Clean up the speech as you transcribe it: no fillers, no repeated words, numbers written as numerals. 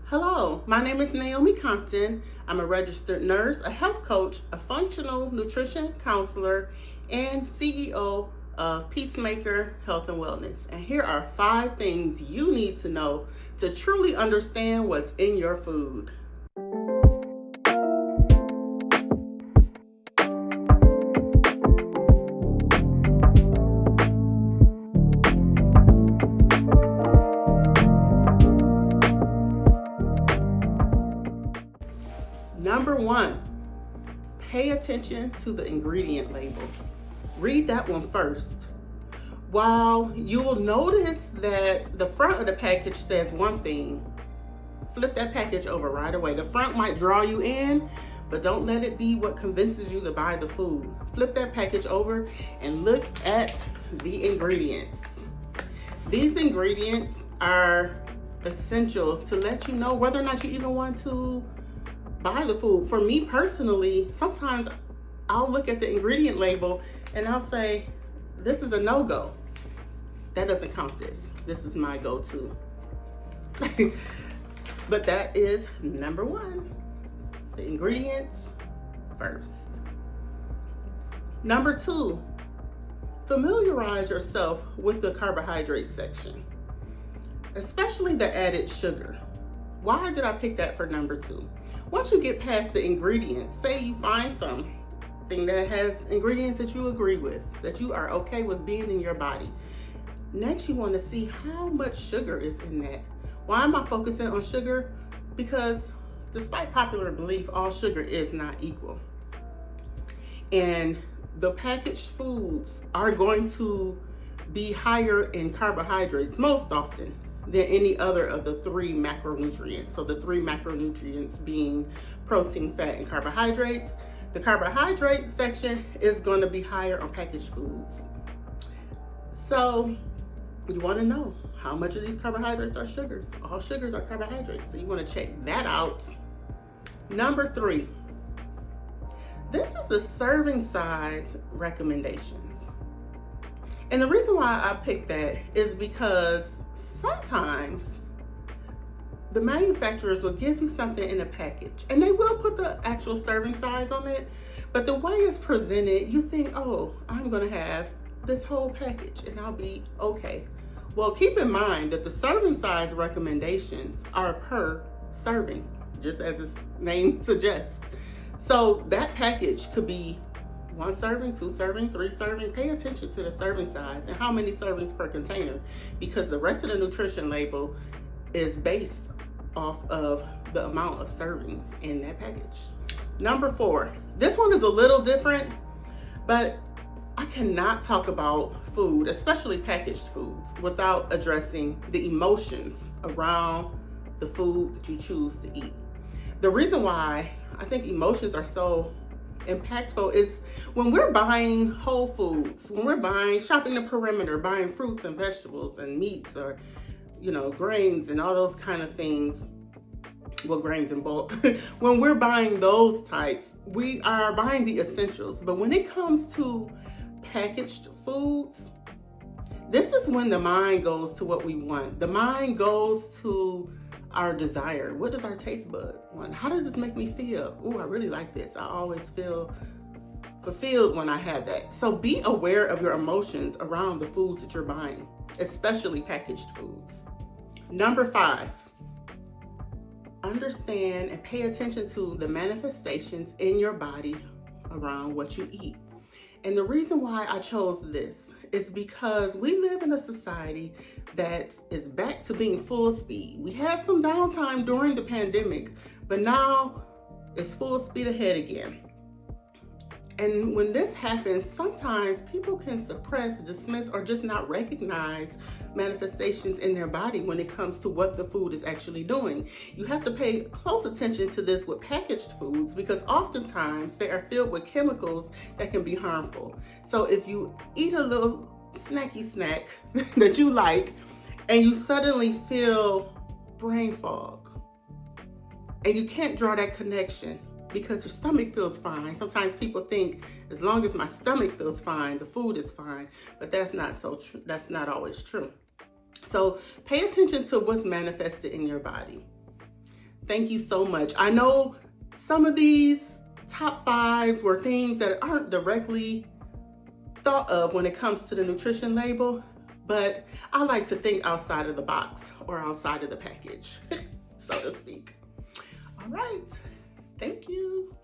Hello, my name is Naomi Compton. I'm a registered nurse, a health coach, a functional nutrition counselor, and CEO of Peacemaker Health and Wellness. And here are 5 things you need to know to truly understand what's in your food. Number 1, pay attention to the ingredient label. Read that one first. While you'll notice that the front of the package says one thing, flip that package over right away. The front might draw you in, but don't let it be what convinces you to buy the food. Flip that package over and look at the ingredients. These ingredients are essential to let you know whether or not you even want to buy the food. For me personally, sometimes I'll look at the ingredient label and I'll say, this is a no-go. That doesn't count this. This is my go-to. But that is number 1. The ingredients first. Number 2, familiarize yourself with the carbohydrate section, especially the added sugar. Why did I pick that for number 2? Once you get past the ingredients, say you find something that has ingredients that you agree with, that you are okay with being in your body. Next, you want to see how much sugar is in that. Why am I focusing on sugar? Because despite popular belief, all sugar is not equal. And the packaged foods are going to be higher in carbohydrates most often than any other of the 3 macronutrients. So the 3 macronutrients being protein, fat, and carbohydrates. The carbohydrate section is going to be higher on packaged foods. So you want to know how much of these carbohydrates are sugar. All sugars are carbohydrates, so you want to check that out. Number 3, this is the serving size recommendations. And the reason why I picked that is because sometimes the manufacturers will give you something in a package and they will put the actual serving size on it, but the way it's presented, you think, oh, I'm gonna have this whole package and I'll be okay. Well, keep in mind that the serving size recommendations are per serving, just as its name suggests. So that package could be 1 serving, 2 serving, 3 serving. Pay attention to the serving size and how many servings per container, because the rest of the nutrition label is based off of the amount of servings in that package. Number 4, this one is a little different, but I cannot talk about food, especially packaged foods, without addressing the emotions around the food that you choose to eat. The reason why I think emotions are so impactful is when we're buying whole foods, when we're shopping the perimeter, buying fruits and vegetables and meats, or grains and all those kind of things. Well, grains in bulk. When we're buying those types, we are buying the essentials. But when it comes to packaged foods, this is when the mind goes to what we want. The mind goes to our desire. What does our taste bud want? How does this make me feel? Oh, I really like this. I always feel fulfilled when I have that. So be aware of your emotions around the foods that you're buying, especially packaged foods. Number 5, understand and pay attention to the manifestations in your body around what you eat. And the reason why I chose this is because we live in a society that is back to being full speed. We had some downtime during the pandemic, but now it's full speed ahead again. And when this happens, sometimes people can suppress, dismiss, or just not recognize manifestations in their body when it comes to what the food is actually doing. You have to pay close attention to this with packaged foods, because oftentimes they are filled with chemicals that can be harmful. So if you eat a little snacky snack that you like and you suddenly feel brain fog and you can't draw that connection because your stomach feels fine. Sometimes people think as long as my stomach feels fine, the food is fine, but that's not so true. That's not always true. So pay attention to what's manifested in your body. Thank you so much. I know some of these top 5 were things that aren't directly thought of when it comes to the nutrition label, but I like to think outside of the box or outside of the package, so to speak. All right, thank you.